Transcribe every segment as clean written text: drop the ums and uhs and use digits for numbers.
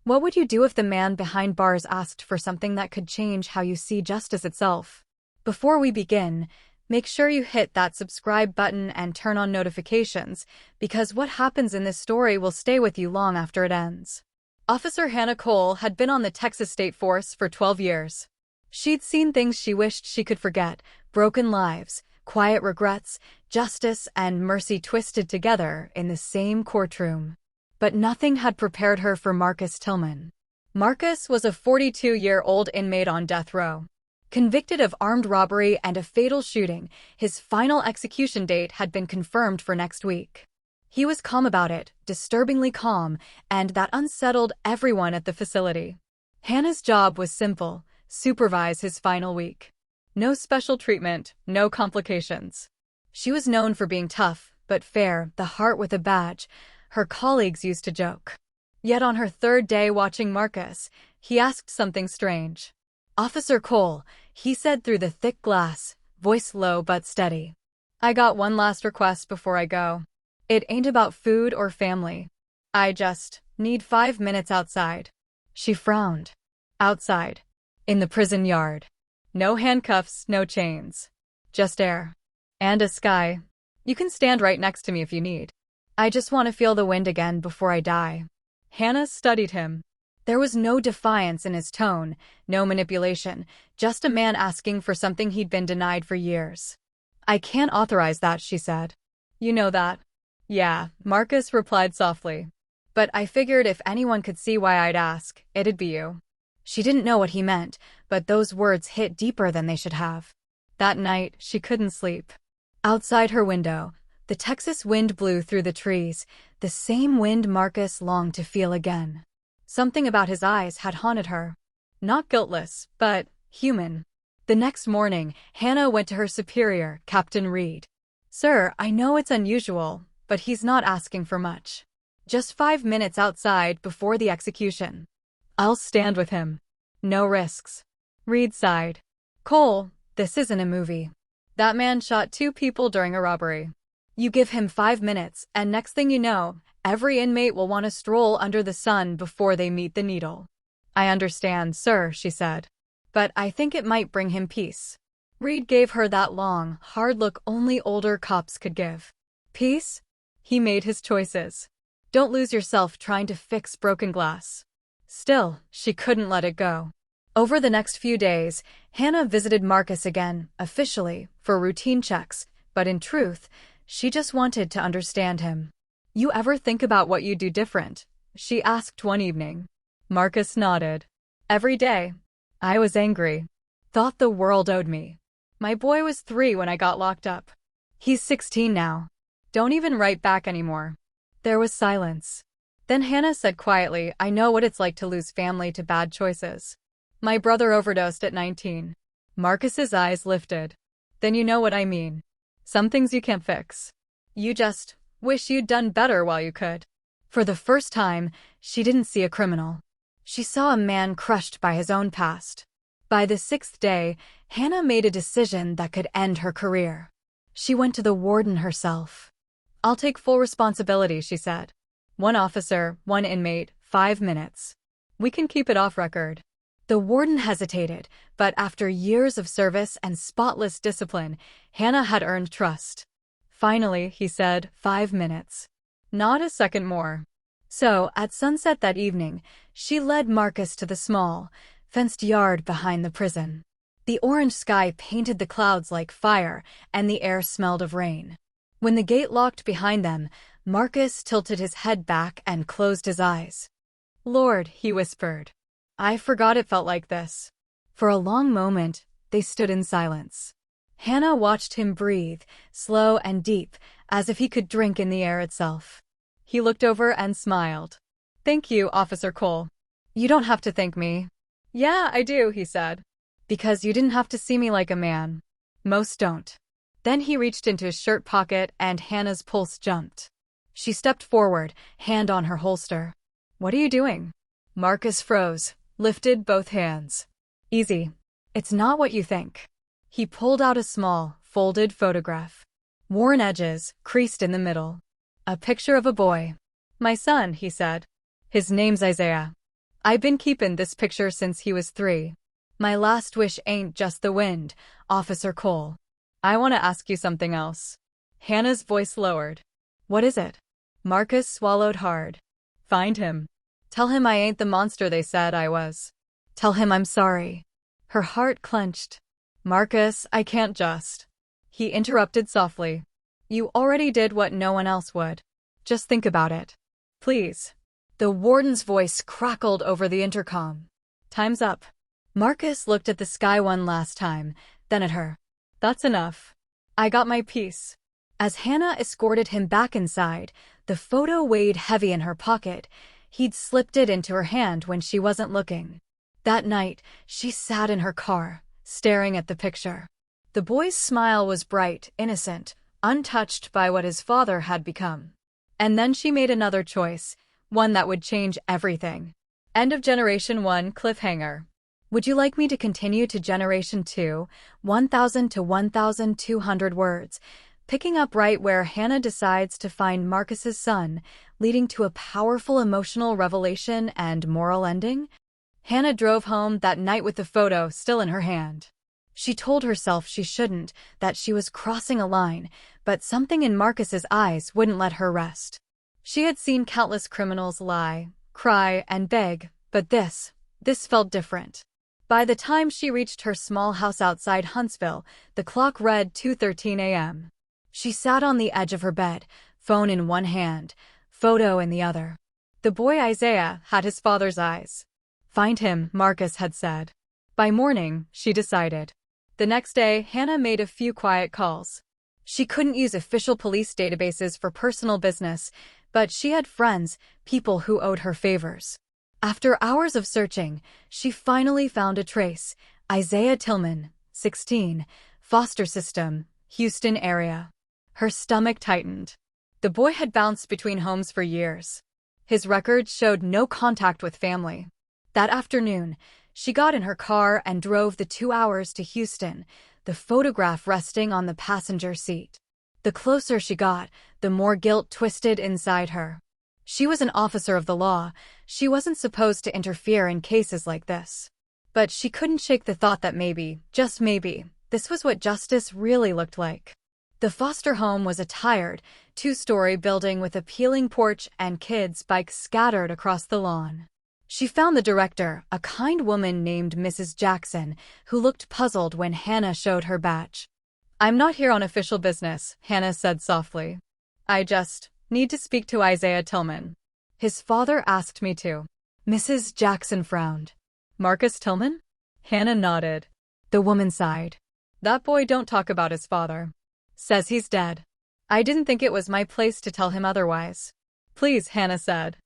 What would you do if the man behind bars asked for something that could change how you see justice itself? Before we begin, make sure you hit that subscribe button and turn on notifications, because what happens in this story will stay with you long after it ends. Officer Hannah Cole had been on the Texas State Force for 12 years. She'd seen things she wished she could forget: broken lives, quiet regrets, justice and mercy twisted together in the same courtroom. But nothing had prepared her for Marcus Tillman. Marcus was a 42-year-old inmate on death row. Convicted of armed robbery and a fatal shooting, his final execution date had been confirmed for next week. He was calm about it, disturbingly calm, and that unsettled everyone at the facility. Hannah's job was simple: supervise his final week. No special treatment, no complications. She was known for being tough, but fair, the heart with a badge, her colleagues used to joke. Yet on her third day watching Marcus, he asked something strange. "Officer Cole," he said through the thick glass, voice low but steady. "I got one last request before I go. It ain't about food or family. I just need 5 minutes outside." She frowned. Outside. In the prison yard. No handcuffs, no chains. Just air. And a sky. "You can stand right next to me if you need. I just want to feel the wind again before I die." Hannah studied him. There was no defiance in his tone, no manipulation, just a man asking for something he'd been denied for years. "I can't authorize that," she said. "You know that?" "Yeah," Marcus replied softly. "But I figured if anyone could see why I'd ask, it'd be you." She didn't know what he meant, but those words hit deeper than they should have. That night, she couldn't sleep. Outside her window, the Texas wind blew through the trees, the same wind Marcus longed to feel again. Something about his eyes had haunted her. Not guiltless, but human. The next morning, Hannah went to her superior, Captain Reed. "Sir, I know it's unusual, but he's not asking for much. Just 5 minutes outside before the execution. I'll stand with him. No risks." Reed sighed. "Cole, this isn't a movie. That man shot 2 people during a robbery. You give him 5 minutes, and next thing you know, every inmate will want to stroll under the sun before they meet the needle." "I understand, sir," she said. "But I think it might bring him peace." Reed gave her that long, hard look only older cops could give. "Peace?" He made his choices. "Don't lose yourself trying to fix broken glass." Still, she couldn't let it go. Over the next few days, Hannah visited Marcus again, officially, for routine checks, but in truth, she just wanted to understand him. "You ever think about what you'd do different?" she asked one evening. Marcus nodded. "Every day. I was angry. Thought the world owed me. My boy was 3 when I got locked up. He's 16 now. Don't even write back anymore." There was silence. Then Hannah said quietly, "I know what it's like to lose family to bad choices. My brother overdosed at 19. Marcus's eyes lifted. "Then you know what I mean. Some things you can't fix. You just wish you'd done better while you could." For the first time, she didn't see a criminal. She saw a man crushed by his own past. By the 6th day, Hannah made a decision that could end her career. She went to the warden herself. "I'll take full responsibility," she said. "1 officer, 1 inmate, 5 minutes. We can keep it off record." The warden hesitated, but after years of service and spotless discipline, Hannah had earned trust. Finally, he said, 5 minutes. Not a second more. So, at sunset that evening, she led Marcus to the small, fenced yard behind the prison. The orange sky painted the clouds like fire, and the air smelled of rain. When the gate locked behind them, Marcus tilted his head back and closed his eyes. "Lord," he whispered. "I forgot it felt like this." For a long moment, they stood in silence. Hannah watched him breathe, slow and deep, as if he could drink in the air itself. He looked over and smiled. "Thank you, Officer Cole." "You don't have to thank me." "Yeah, I do," he said. "Because you didn't have to see me like a man. Most don't." Then he reached into his shirt pocket and Hannah's pulse jumped. She stepped forward, hand on her holster. "What are you doing?" Marcus froze, lifted both hands. "Easy. It's not what you think." He pulled out a small, folded photograph. Worn edges, creased in the middle. A picture of a boy. "My son," he said. "His name's Isaiah." I've been keepin' this picture since he was 3. My last wish ain't just the wind, Officer Cole. I want to ask you something else. Hannah's voice lowered. What is it? Marcus swallowed hard. Find him. Tell him I ain't the monster they said I was. Tell him I'm sorry. Her heart clenched. Marcus, I can't just. He interrupted softly. You already did what no one else would. Just think about it. Please. The warden's voice crackled over the intercom. Time's up. Marcus looked at the sky one last time, then at her. That's enough. I got my piece. As Hannah escorted him back inside, the photo weighed heavy in her pocket. He'd slipped it into her hand when she wasn't looking. That night, she sat in her car, staring at the picture. The boy's smile was bright, innocent, untouched by what his father had become. And then she made another choice, one that would change everything. End of Generation 1 cliffhanger. Would you like me to continue to Generation 2, 1,000 to 1,200 words, picking up right where Hannah decides to find Marcus's son, leading to a powerful emotional revelation and moral ending? Hannah drove home that night with the photo still in her hand. She told herself she shouldn't, that she was crossing a line, but something in Marcus's eyes wouldn't let her rest. She had seen countless criminals lie, cry, and beg, but this felt different. By the time she reached her small house outside Huntsville, the clock read 2:13 a.m. She sat on the edge of her bed, phone in one hand, photo in the other. The boy Isaiah had his father's eyes. Find him, Marcus had said. By morning, she decided. The next day, Hannah made a few quiet calls. She couldn't use official police databases for personal business, but she had friends, people who owed her favors. After hours of searching, she finally found a trace. Isaiah Tillman, 16, foster system, Houston area. Her stomach tightened. The boy had bounced between homes for years. His records showed no contact with family. That afternoon, she got in her car and drove the 2 hours to Houston, the photograph resting on the passenger seat. The closer she got, the more guilt twisted inside her. She was an officer of the law. She wasn't supposed to interfere in cases like this. But she couldn't shake the thought that maybe, just maybe, this was what justice really looked like. The foster home was a tired, 2-story building with a peeling porch and kids' bikes scattered across the lawn. She found the director, a kind woman named Mrs. Jackson, who looked puzzled when Hannah showed her badge. I'm not here on official business, Hannah said softly. I just need to speak to Isaiah Tillman. His father asked me to. Mrs. Jackson frowned. Marcus Tillman? Hannah nodded. The woman sighed. That boy don't talk about his father. Says he's dead. I didn't think it was my place to tell him otherwise. Please, Hannah said.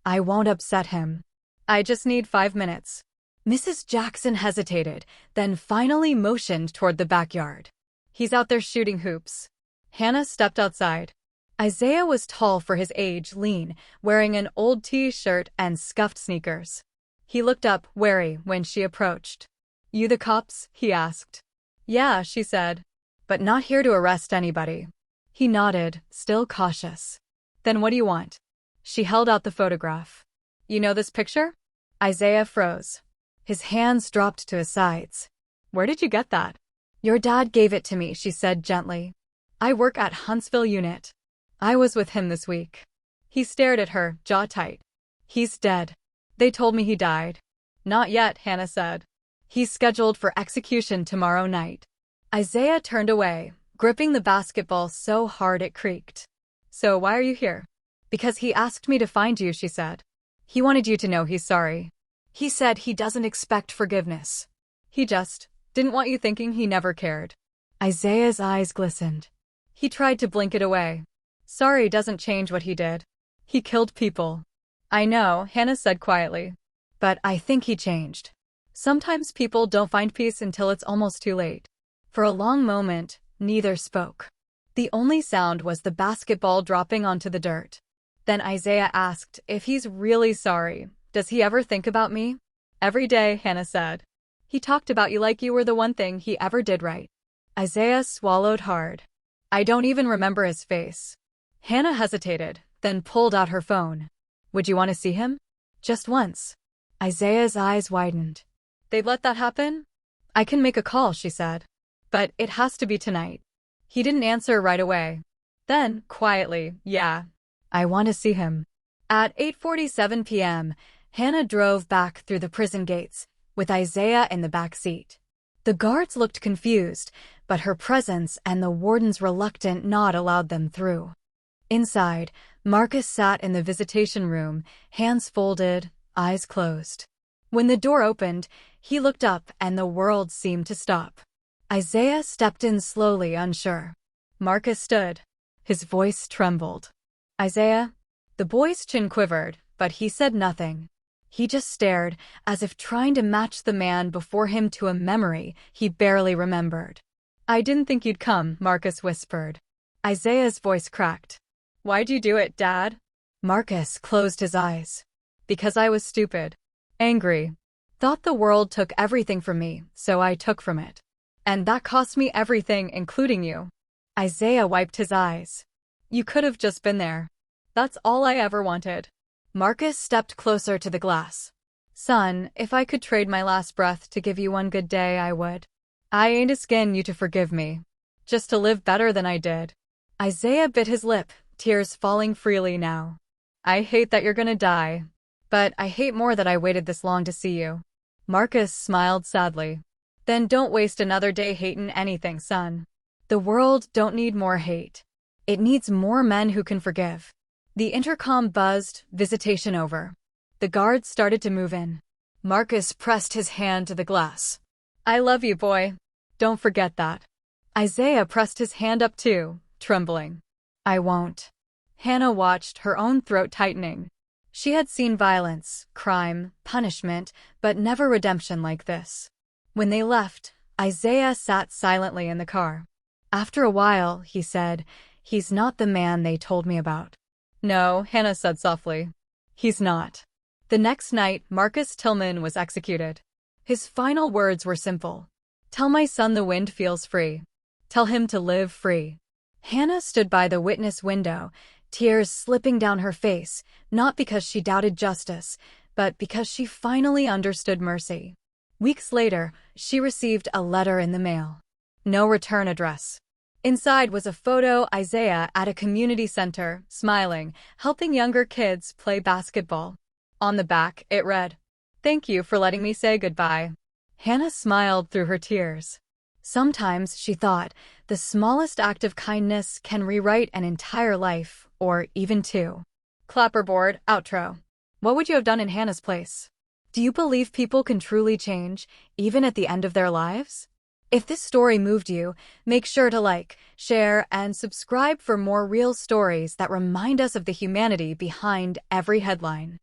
I won't upset him. I just need 5 minutes. Mrs. Jackson hesitated, then finally motioned toward the backyard. He's out there shooting hoops. Hannah stepped outside. Isaiah was tall for his age, lean, wearing an old t-shirt and scuffed sneakers. He looked up, wary, when she approached. You the cops? He asked. Yeah, she said. But not here to arrest anybody. He nodded, still cautious. Then what do you want? She held out the photograph. You know this picture? Isaiah froze. His hands dropped to his sides. Where did you get that? Your dad gave it to me, she said gently. I work at Huntsville Unit. I was with him this week. He stared at her, jaw tight. He's dead. They told me he died. Not yet, Hannah said. He's scheduled for execution tomorrow night. Isaiah turned away, gripping the basketball so hard it creaked. So why are you here? Because he asked me to find you, she said. He wanted you to know he's sorry. He said he doesn't expect forgiveness. He just didn't want you thinking he never cared. Isaiah's eyes glistened. He tried to blink it away. Sorry doesn't change what he did. He killed people. I know, Hannah said quietly. But I think he changed. Sometimes people don't find peace until it's almost too late. For a long moment, neither spoke. The only sound was the basketball dropping onto the dirt. Then Isaiah asked if he's really sorry. Does he ever think about me? Every day, Hannah said. He talked about you like you were the one thing he ever did right. Isaiah swallowed hard. I don't even remember his face. Hannah hesitated, then pulled out her phone. Would you want to see him? Just once. Isaiah's eyes widened. They'd let that happen? I can make a call, she said. But it has to be tonight. He didn't answer right away. Then, quietly, yeah. I want to see him. At 8:47 p.m., Hannah drove back through the prison gates, with Isaiah in the back seat. The guards looked confused, but her presence and the warden's reluctant nod allowed them through. Inside, Marcus sat in the visitation room, hands folded, eyes closed. When the door opened, he looked up and the world seemed to stop. Isaiah stepped in slowly, unsure. Marcus stood. His voice trembled. Isaiah? The boy's chin quivered, but he said nothing. He just stared, as if trying to match the man before him to a memory he barely remembered. I didn't think you'd come, Marcus whispered. Isaiah's voice cracked. Why'd you do it, Dad? Marcus closed his eyes. Because I was stupid. Angry. Thought the world took everything from me, so I took from it. And that cost me everything, including you. Isaiah wiped his eyes. You could have just been there. That's all I ever wanted. Marcus stepped closer to the glass. Son, if I could trade my last breath to give you one good day, I would. I ain't asking you to forgive me. Just to live better than I did. Isaiah bit his lip, tears falling freely now. I hate that you're gonna die. But I hate more that I waited this long to see you. Marcus smiled sadly. Then don't waste another day hating anything, son. The world don't need more hate. It needs more men who can forgive. The intercom buzzed, visitation over. The guards started to move in. Marcus pressed his hand to the glass. I love you, boy. Don't forget that. Isaiah pressed his hand up too, trembling. I won't. Hannah watched, her own throat tightening. She had seen violence, crime, punishment, but never redemption like this. When they left, Isaiah sat silently in the car. After a while, he said, he's not the man they told me about. No, Hannah said softly. He's not. The next night, Marcus Tillman was executed. His final words were simple. Tell my son the wind feels free. Tell him to live free. Hannah stood by the witness window, tears slipping down her face, not because she doubted justice, but because she finally understood mercy. Weeks later, she received a letter in the mail. No return address. Inside was a photo Isaiah at a community center, smiling, helping younger kids play basketball. On the back, it read, "Thank you for letting me say goodbye." Hannah smiled through her tears. Sometimes, she thought, the smallest act of kindness can rewrite an entire life, or even two. Clapperboard, outro. What would you have done in Hannah's place? Do you believe people can truly change, even at the end of their lives? If this story moved you, make sure to like, share, and subscribe for more real stories that remind us of the humanity behind every headline.